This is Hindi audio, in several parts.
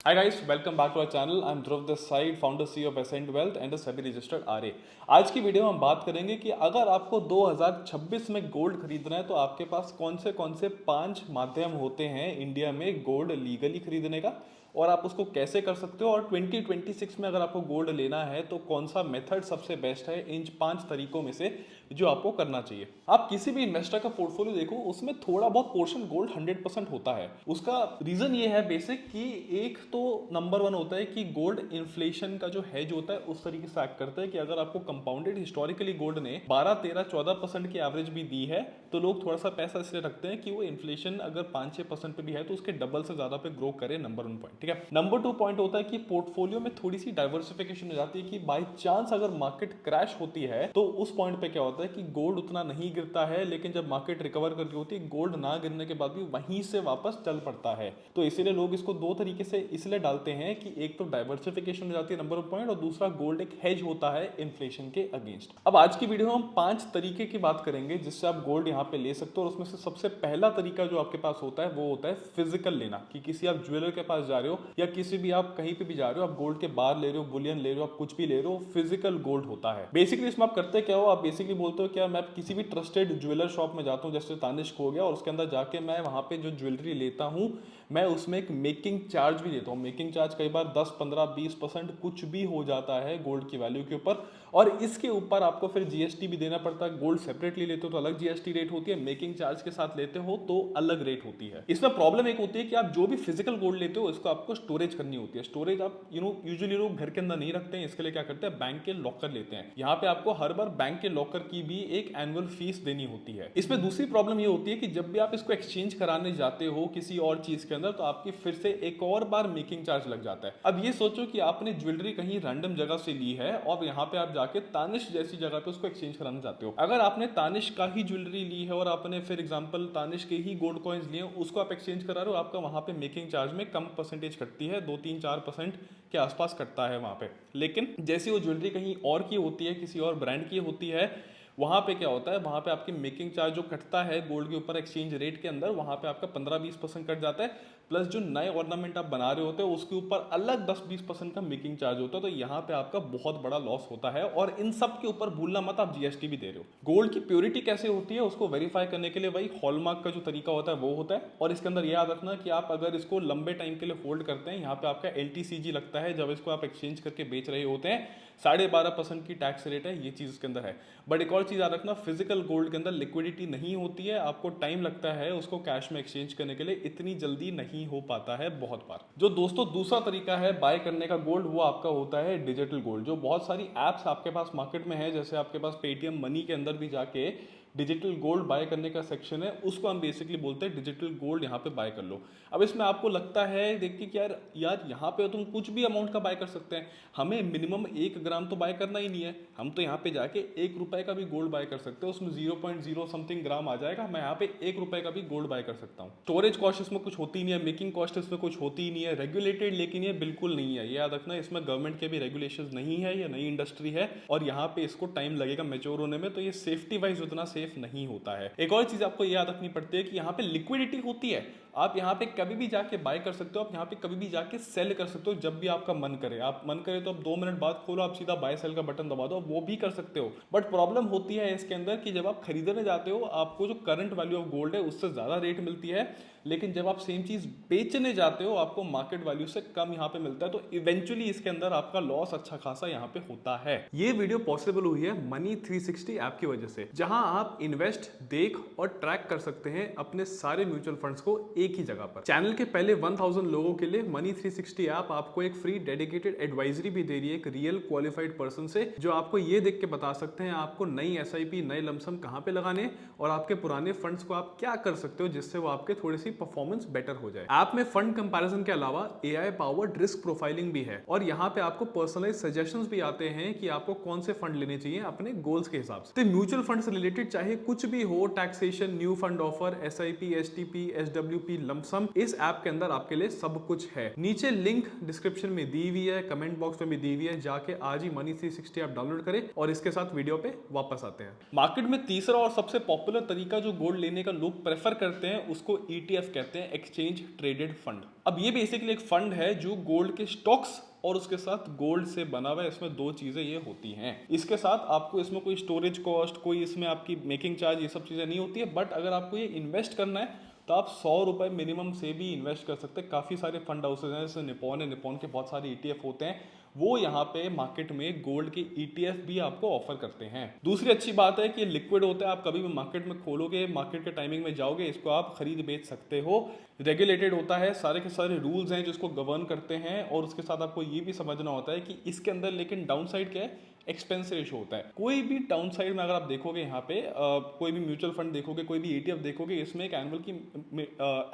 Hi guys, welcome back to our channel. I'm Dhruv this side, founder CEO of Ascent Wealth and a SEBI registered RA. आज की वीडियो में हम बात करेंगे कि अगर आपको 2026 में गोल्ड खरीदना है तो आपके पास कौन से 5 माध्यम होते हैं इंडिया में गोल्ड लीगली खरीदने का और आप उसको कैसे कर सकते हो, और 2026 में अगर आपको गोल्ड लेना है तो कौन सा मेथड सबसे बेस्ट है इन 5 तरीकों में से जो आपको करना चाहिए। आप किसी भी इन्वेस्टर का पोर्टफोलियो देखो, उसमें थोड़ा बहुत पोर्शन गोल्ड 100% होता है। उसका रीजन ये है बेसिक कि एक तो नंबर वन होता है कि गोल्ड इन्फ्लेशन का जो हेज होता है उस तरीके से एक्ट करता है कि अगर आपको कंपाउंडेड हिस्टोरिकली गोल्ड ने 12, 13, 14% की एवरेज भी दी है तो लोग थोड़ा सा पैसा इसलिए रखते हैं कि वो इन्फ्लेशन अगर 5-6% पे भी है तो उसके डबल से ज्यादा पे ग्रो करे। नंबर वन पॉइंट, ठीक है। नंबर टू पॉइंट होता है कि पोर्टफोलियो में थोड़ी सी डाइवर्सिफिकेशन हो जाती है कि बाई चांस अगर मार्केट क्रैश होती है तो उस पॉइंट पे क्या होता है कि गोल्ड उतना नहीं गिरता है, लेकिन जब मार्केट रिकवर करती होती है गोल्ड ना गिरने के बाद भी वहीं से वापस चल पड़ता है। तो इसीलिए लोग इसको दो तरीके से इसलिए डालते हैं कि एक तो डाइवर्सिफिकेशन हो जाती है नंबर वन पॉइंट, और दूसरा गोल्ड एक हेज होता है इन्फ्लेशन के अगेंस्ट। अब आज की वीडियो में हम 5 तरीके की बात करेंगे जिससे आप गोल्ड यहाँ पे ले सकते हो, और उसमें से सबसे पहला तरीका जो आपके पास होता है वो होता है फिजिकल लेना। कि किसी आप ज्वेलर के पास जा रहे हो या किसी भी आप कहीं पे भी जा रहे हो, आप गोल्ड के बार ले रहे हो, बुलियन ले रहे हो, आप कुछ भी ले रहे हो, फिजिकल गोल्ड होता है। बेसिकली इसमें आप करते क्या हो, आप बेसिकली बोलते हो क्या मैं किसी भी ट्रस्टेड ज्वेलर शॉप में जाता हूँ, जैसे तानिष्क हो गया, और उसके अंदर जाके मैं वहां पे जो ज्वेलरी लेता हूँ मैं उसमें एक मेकिंग चार्ज भी लेता हूँ। मेकिंग चार्ज कई बार 10, 15, 20% कुछ भी हो जाता है गोल्ड की वैल्यू के ऊपर, और इसके ऊपर आपको फिर जीएसटी भी देना पड़ता है। गोल्ड सेपरेटली लेते हो तो अलग जीएसटी रेट होती है, मेकिंग चार्ज के साथ लेते हो तो अलग रेट होती है। इसमें प्रॉब्लम एक होती है कि आप जो भी फिजिकल गोल्ड लेते हो इसको आपको स्टोरेज करनी होती है। स्टोरेज आप यूजुअली लोग घर के अंदर नहीं रखते हैं, इसके लिए क्या करते हैं बैंक के लॉकर लेते हैं। यहाँ पे आपको हर बार बैंक के लॉकर की भी एक एनुअल फीस देनी होती है। इसमें दूसरी प्रॉब्लम ये होती है कि जब भी आप इसको एक्सचेंज कराने जाते हो किसी और चीज के अंदर तो आपकी फिर से एक और बार मेकिंग चार्ज लग जाता है। अब ये सोचो कि आपने ज्वेलरी कहीं रैंडम जगह से ली है और यहाँ पे आप जाके तानिश जैसी जगह पे उसको एक्सचेंज कराना चाहते हो। अगर आपने तानिश का ही ज्वेलरी ली है और आपने फिर एग्जांपल तानिश के ही गोल्ड कॉइन्स लिए उसको आप एक्सचेंज करा रहे हो, आपका वहां पे मेकिंग चार्ज में कम परसेंटेज कटती है, 2-3-4% के आसपास कटता है वहां पे। लेकिन जैसी वो ज्वेलरी कहीं और की होती है, किसी और ब्रांड की होती है, वहां पे क्या होता है, वहां पे आपकी मेकिंग चार्ज जो कटता है गोल्ड के ऊपर एक्सचेंज रेट के अंदर, वहां पे आपका 15-20% कट जाता है। प्लस जो नए ऑर्नामेंट आप बना रहे होते हो उसके ऊपर अलग 10-20% का मेकिंग चार्ज होता है। तो यहाँ पे आपका बहुत बड़ा लॉस होता है, और इन सब के ऊपर भूलना मत आप जीएसटी भी दे रहे हो। गोल्ड की प्योरिटी कैसे होती है उसको वेरीफाई करने के लिए वही हॉलमार्क का जो तरीका होता है वो होता है। और इसके अंदर याद रखना कि आप अगर इसको लंबे टाइम के लिए होल्ड करते हैं, यहाँ पे आपका एलटीसीजी लगता है जब इसको आप एक्सचेंज करके बेच रहे होते हैं। 12.5% की टैक्स रेट है, ये चीज इसके अंदर है। बट एक और चीज याद रखना, फिजिकल गोल्ड के अंदर लिक्विडिटी नहीं होती है, आपको टाइम लगता है उसको कैश में एक्सचेंज करने के लिए, इतनी जल्दी नहीं हो पाता है बहुत बार। जो दोस्तों दूसरा तरीका है बाय करने का गोल्ड, वो आपका होता है डिजिटल गोल्ड। जो बहुत सारी एप्स आपके पास मार्केट में है, जैसे आपके पास पेटीएम मनी के अंदर भी जाके डिजिटल गोल्ड बाय करने का सेक्शन है, उसको हम बेसिकली बोलते हैं डिजिटल गोल्ड, यहाँ पे बाय कर लो। अब इसमें आपको लगता है देखिए कि यार यहाँ पे तुम कुछ भी अमाउंट का बाय कर सकते हैं, हमें मिनिमम 1 ग्राम तो बाय करना ही नहीं है, हम तो यहाँ पे जाके 1 रुपए का भी गोल्ड बाय कर सकते हो, उसमें 0.0 समथिंग ग्राम आ जाएगा, मैं यहाँ पे 1 रुपए का भी गोल्ड बाय कर सकता हूँ। स्टोरेज कॉस्ट इसमें कुछ होती नहीं है, मेकिंग कॉस्ट इसमें कुछ होती ही नहीं है, रेगुलेटेड लेकिन ये बिल्कुल नहीं है, ये याद रखना। इसमें गवर्नमेंट के भी रेगुलेशन नहीं है, ये नई इंडस्ट्री है और यहाँ पे इसको टाइम लगेगा मेच्योर होने में, तो ये सेफ्टी वाइज उतना सेफ नहीं होता है। एक और चीज आपको याद रखनी पड़ती है कि यहाँ पे लिक्विडिटी होती है, आप यहाँ पे कभी भी जाके बाय कर सकते हो, आप यहाँ पे कभी भी जाके सेल कर सकते हो जब भी आपका मन करे। आप मन करे तो आप 2 मिनट बाद खोलो, आप सीधा बाय सेल का बटन दबा दो, वो भी कर सकते हो। बट प्रॉब्लम होती है इसके अंदर कि जब आप खरीदने जाते हो आपको जो करंट वैल्यू ऑफ गोल्ड है उससे ज्यादा रेट मिलती है, लेकिन जब आप सेम चीज बेचने जाते हो आपको मार्केट वैल्यू से कम यहाँ पे मिलता है, तो इवेंचुअली इसके अंदर आपका लॉस अच्छा खासा यहाँ पे होता है। ये वीडियो पॉसिबल हुई है मनी 360 ऐप की वजह से, जहां आप इन्वेस्ट, देख और ट्रैक कर सकते हैं अपने सारे म्यूचुअल फंड्स को एक ही जगह पर। चैनल के पहले 1000 लोगों के लिए मनी 360 ऐप आपको एक फ्री डेडिकेटेड एडवाइजरी भी दे रही है एक रियल क्वालिफाइड पर्सन से, जो आपको ये देख के बता सकते हैं आपको नई एसआईपी, नए लमसम कहां पे लगाने और आपके पुराने फंड्स को आप क्या कर सकते हो जिससे वो आपके थोड़ी सी परफॉर्मेंस बेटर हो जाए। ऐप में फंड कंपैरिजन के अलावा एआई पावर्ड रिस्क प्रोफाइलिंग भी है, और यहाँ पे आपको पर्सनलाइज सजेशंस भी आते हैं कि आपको कौन से फंड लेने चाहिए अपने गोल्स के हिसाब से। तो म्यूचुअल फंड से रिलेटेड चाहे कुछ भी हो, taxation, new fund offer, SIP, STP, SWP, lump sum, इस ऐप के अंदर आपके लिए सब कुछ है। नीचे लिंक डिस्क्रिप्शन में दी हुई है, कमेंट बॉक्स में भी दी हुई है, जाके आज ही मनी 360 ऐप डाउनलोड करें। और इसके साथ वीडियो पे वापस आते हैं। मार्केट में तीसरा और सबसे पॉपुलर तरीका जो गोल्ड लेने का लोग प्रेफर करते हैं उसको ईटीएफ ETF कहते हैं, एक्सचेंज ट्रेडेड फंड। अब ये बेसिकली एक फंड है जो गोल्ड के स्टॉक्स और उसके साथ गोल्ड से बना हुआ है। इसमें दो चीजें ये होती हैं। इसके साथ आपको इसमें कोई स्टोरेज कॉस्ट, कोई इसमें आपकी मेकिंग चार्ज, ये सब चीजें नहीं होती है। बट अगर आपको ये इन्वेस्ट करना है तो आप 100 रुपये मिनिमम से भी इन्वेस्ट कर सकते हैं। काफ़ी सारे फंड हाउसेज हैं, जैसे निपॉन है, निपॉन के बहुत सारे ETF होते हैं, वो यहाँ पे मार्केट में गोल्ड के ETF भी आपको ऑफर करते हैं। दूसरी अच्छी बात है कि लिक्विड होता है, आप कभी भी मार्केट में खोलोगे, मार्केट के टाइमिंग में जाओगे, इसको आप खरीद बेच सकते हो। रेगुलेटेड होता है, सारे के सारे रूल्स हैं जिसको गवर्न करते हैं। और उसके साथ आपको ये भी समझना होता है कि इसके अंदर लेकिन डाउन साइड क्या है, एक्सपेंस रेशो होता है। कोई भी डाउन साइड में अगर आप देखोगे यहाँ पे कोई भी म्यूचुअल फंड देखोगे, कोई भी ETF देखोगे, इसमें एक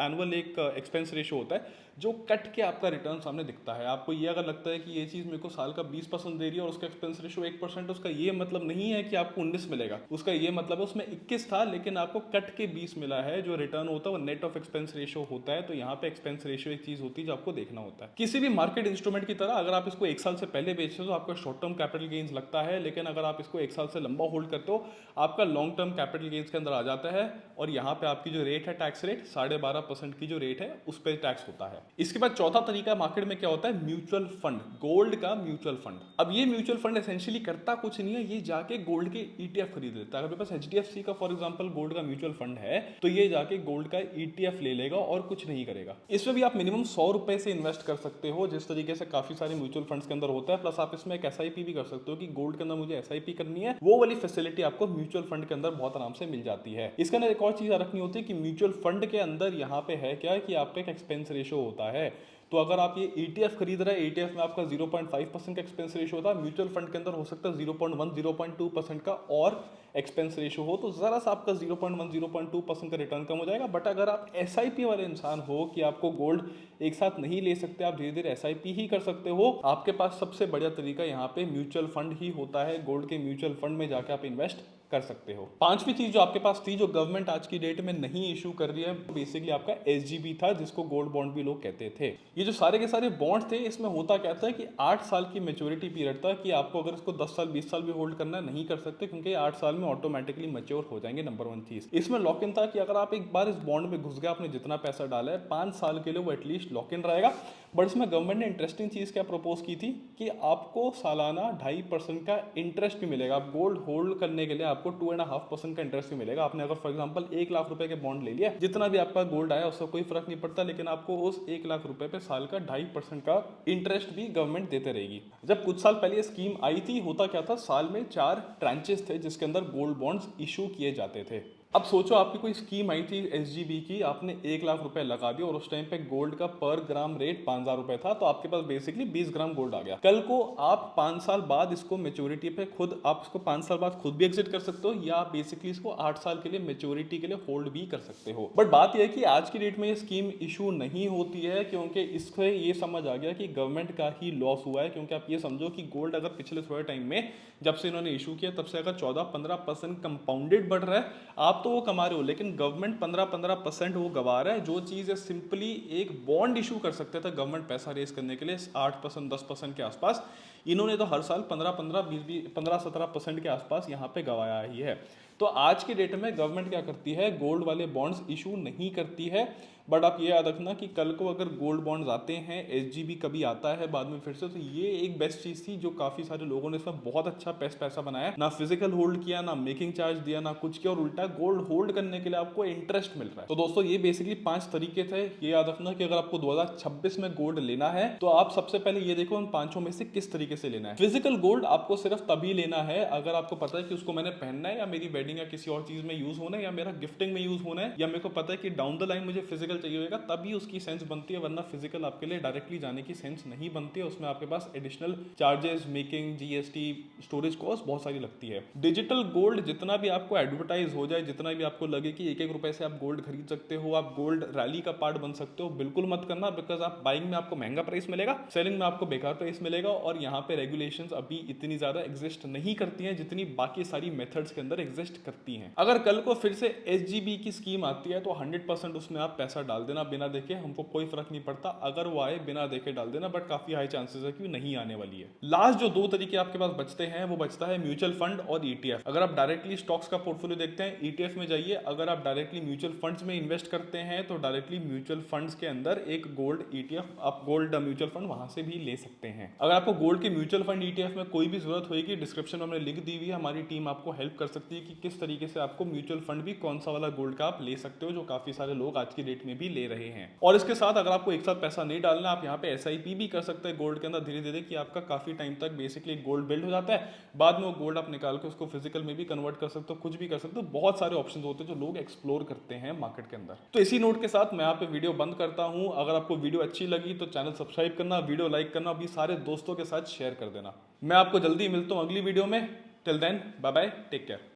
एनुअल एक एक्सपेंस रेशो होता है जो कट के आपका रिटर्न सामने दिखता है। आपको ये अगर लगता है कि ये चीज़ मेरे को साल का 20% दे रही है और उसका एक्सपेंस रेशो 1%, उसका ये मतलब नहीं है कि आपको 19 मिलेगा। उसका ये मतलब है उसमें 21 था लेकिन आपको कट के 20 मिला है। जो रिटर्न होता है वो नेट ऑफ एक्सपेंस रेशो होता है। तो यहाँ पे एक्सपेंस रेशो एक चीज होती है जो आपको देखना होता है। किसी भी मार्केट इंस्ट्रूमेंट की तरह अगर आप इसको 1 साल से पहले बेचते हो तो आपका शॉर्ट टर्म कैपिटल गेन्स लगता है, लेकिन अगर आप इसको 1 साल से लंबा होल्ड करते हो आपका लॉन्ग टर्म कैपिटल गेन्स के अंदर आ जाता है। और यहाँ पे आपकी जो रेट है, टैक्स रेट 12.5% की जो रेट है उस पर टैक्स होता है। इसके बाद चौथा तरीका मार्केट में क्या होता है, म्यूचुअल फंड, गोल्ड का म्यूचुअल फंड। अब ये म्यूचुअल फंड एसेंशियली करता कुछ नहीं है, ये जाके गोल्ड के ETF खरीद लेता है। अगर मेरे पास HDFC का फॉर एग्जांपल गोल्ड का म्यूचुअल फंड है तो ये जाके गोल्ड का ETF ले लेगा और कुछ नहीं करेगा। इसमें भी आप मिनिमम 100 रुपए से इन्वेस्ट कर सकते हो, जिस तरीके से काफी सारे म्यूचुअल फंड्स के अंदर होता है। प्लस आप इसमें एक SIP भी कर सकते हो कि गोल्ड के अंदर मुझे SIP करनी है, वो वाली फैसिलिटी आपको म्यूचुअल फंड के अंदर बहुत आराम से मिल जाती है। इसके अंदर एक और चीज रखनी होती है कि म्यूचुअल फंड के अंदर यहाँ पे है क्या कि आपका एक एक्सपेंस रेशो होता है। तो अगर आप ये ETF खरीद रहे हैं, ETF में आपका 0.5% का एक्सपेंस रेशो होता है, म्यूचुअल फंड के अंदर हो सकता है 0.1 0.2% का और एक्सपेंस रेशो हो, तो जरा सा आपका 0.1 0.2% का रिटर्न कम हो जाएगा। बट अगर आप SIP वाले इंसान हो कि आपको गोल्ड एक साथ नहीं ले सकते, आप धीरे धीरे SIP ही कर सकते हो, आपके पास सबसे बढ़िया तरीका यहाँ पे म्यूचुअल फंड ही होता है। गोल्ड के म्यूचुअल फंड में जाके आप इन्वेस्ट कर सकते हो। पांचवी चीज जो आपके पास थी, जो गवर्नमेंट आज की डेट में नहीं इशू कर रही है, बेसिकली आपका SGB था, जिसको गोल्ड बॉन्ड भी लोग कहते थे। ये जो सारे के सारे बॉन्ड थे, इसमें होता क्या था कि 8 साल की मेच्योरिटी पीरियड था कि आपको अगर इसको 10 साल 20 साल भी होल्ड करना है नहीं कर सकते, क्योंकि 8 साल में ऑटोमेटिकली मैच्योर हो जाएंगे। नंबर 1 चीज इसमें लॉक इन था कि अगर आप एक बार इस बॉन्ड में घुस गए, आपने जितना पैसा डाला है 5 साल के लिए वो एटलीस्ट लॉक इन रहेगा। बट इसमें गवर्नमेंट ने इंटरेस्टिंग चीज क्या प्रपोज की थी कि आपको सालाना 2.5% का इंटरेस्ट भी मिलेगा। आप गोल्ड होल्ड करने के लिए आपको 2.5% का इंटरेस्ट भी मिलेगा। आपने अगर फॉर एग्जांपल 1 लाख रुपए के बॉन्ड ले लिया, जितना भी आपका गोल्ड आया उससे कोई फर्क नहीं पड़ता, लेकिन आपको उस 1 लाख रुपए पे साल का 2.5% का इंटरेस्ट भी गवर्नमेंट देते रहेगी। जब कुछ साल पहले ये स्कीम आई थी, होता क्या था, साल में 4 ट्रांचेस थे जिसके अंदर गोल्ड बॉन्ड्स इशू किए जाते थे। अब सोचो आपकी कोई स्कीम आई थी SGB की, आपने 1 लाख रुपए लगा दिया और उस टाइम पे गोल्ड का पर ग्राम रेट 5,000 रुपए था, तो आपके पास बेसिकली 20 ग्राम गोल्ड आ गया। कल को आप 5 साल बाद इसको मेच्योरिटी पे खुद, आप इसको 5 साल बाद खुद भी एग्जिट कर सकते हो, या बेसिकली इसको 8 साल के लिए मेच्योरिटी के लिए होल्ड भी कर सकते हो। बट बात यह है कि आज की डेट में ये स्कीम इशू नहीं होती है, क्योंकि इससे ये समझ आ गया कि गवर्नमेंट का ही लॉस हुआ है। क्योंकि आप ये समझो कि गोल्ड अगर पिछले थोड़े टाइम में, जब से इन्होंने इशू किया तब से अगर 14-15% कंपाउंडेड बढ़ रहा है, आप तो वो कमा रहे हो, लेकिन गवर्नमेंट 15% वो गवा रहा है। जो चीज है सिंपली एक बॉन्ड इशू कर सकते थे गवर्नमेंट पैसा रेस करने के लिए 8% 10% के आसपास, इन्होंने तो हर साल 15-17% के आसपास यहाँ पे गवाया ही है। तो आज की डेट में गवर्नमेंट क्या करती है, गोल्ड वाले बॉन्ड्स इशू नहीं करती है। बट आप ये याद रखना कि कल को अगर गोल्ड बॉन्ड्स आते हैं, SGB कभी आता है बाद में फिर से, तो ये एक बेस्ट चीज थी जो काफी सारे लोगों ने इसमें बहुत अच्छा पैसा बनाया। ना फिजिकल होल्ड किया, ना मेकिंग चार्ज दिया, ना कुछ किया, और उल्टा गोल्ड होल्ड करने के लिए आपको इंटरेस्ट मिल रहा है। तो दोस्तों ये बेसिकली 5 तरीके थे। ये याद रखना कि अगर आपको 2026 में गोल्ड लेना है तो आप सबसे पहले ये देखो उन 5 में से किस तरीके से लेना है। फिजिकल गोल्ड आपको सिर्फ तभी लेना है अगर आपको पता है कि उसको मैंने पहनना है, या मेरी वेडिंग या किसी और चीज में यूज होना है, या मेरा गिफ्टिंग में यूज होना है, या मेरे को पता है कि डाउन द लाइन मुझे फिजिकल चाहिए होगा, तभी उसकी सेंस बनती है। वरना फिजिकल आपके लिए डायरेक्टली जाने की सेंस नहीं बनती है। उसमें आपके पास additional charges, making, GST, storage cost बहुत सारी लगती है। डिजिटल गोल्ड जितना भी आपको एडवर्टाइज हो जाए, जितना भी आपको लगे कि 1-1 रुपए से आप गोल्ड खरीद सकते हो, आप गोल्ड रैली का पार्ट बन सकते हो, बिल्कुल मत करना। बिकॉज आप बाइंग में आपको महंगा प्राइस मिलेगा, सेलिंग में आपको बेकार प्राइस मिलेगा, और यहाँ पे रेगुलेशंस अभी इतनी ज्यादा एग्जिस्ट नहीं करती हैं जितनी बाकी सारी मेथड्स के अंदर एग्जिस्ट इन्वेस्ट करती हैं। अगर कल को फिर से SGB की स्कीम आती है तो 100% उसमें आप पैसा डाल देना बिना देखे, हमको कोई फर्क नहीं पड़ता अगर वो आए, बिना देखे डाल देना, बट काफी हाई चांसेस है कि नहीं आने वाली है। लास्ट जो दो तरीके आपके पास बचते हैं वो बचता है म्यूचुअल फंड और ETF। अगर आप डायरेक्टली स्टॉक्स का पोर्टफोलियो देखते हैं ETF में जाइए, अगर आप डायरेक्टली म्यूचुअल फंड्स में इन्वेस्ट करते हैं तो डायरेक्टली म्यूचुअल फंड्स के अंदर एक गोल्ड ETF, आप गोल्ड म्यूचुअल फंड वहां से भी ले सकते हैं। अगर आपको गोल्ड के म्यूचुअल फंड ETF में कोई भी जरूरत होगी, डिस्क्रिप्शन में हमने लिंक दी हुई है, हमारी टीम आपको हेल्प कर सकती है कि किस तरीके से आपको म्यूचुअल फंड भी कौन सा वाला गोल्ड का आप ले सकते हो, जो काफी सारे लोग आज की डेट में भी ले रहे हैं। और इसके साथ अगर आपको एक साथ पैसा नहीं डालना, आप यहाँ पे SIP भी कर सकते हैं गोल्ड के अंदर धीरे धीरे, कि आपका काफी टाइम तक बेसिकली गोल्ड बिल्ड हो जाता है, बाद में वो गोल्ड आप निकाल के उसको फिजिकल में भी कन्वर्ट कर सकते हो, कुछ भी कर सकते हो। बहुत सारे ऑप्शन होते हैं जो लोग एक्सप्लोर करते हैं मार्केट के अंदर। तो इसी नोट के साथ मैं यहाँ पे वीडियो बंद करता हूँ। अगर आपको वीडियो अच्छी लगी तो चैनल सब्सक्राइब करना, वीडियो लाइक करना, अभी सारे दोस्तों के साथ शेयर कर देना। मैं आपको जल्दी मिलता हूँ अगली वीडियो में। Till then bye bye, take care.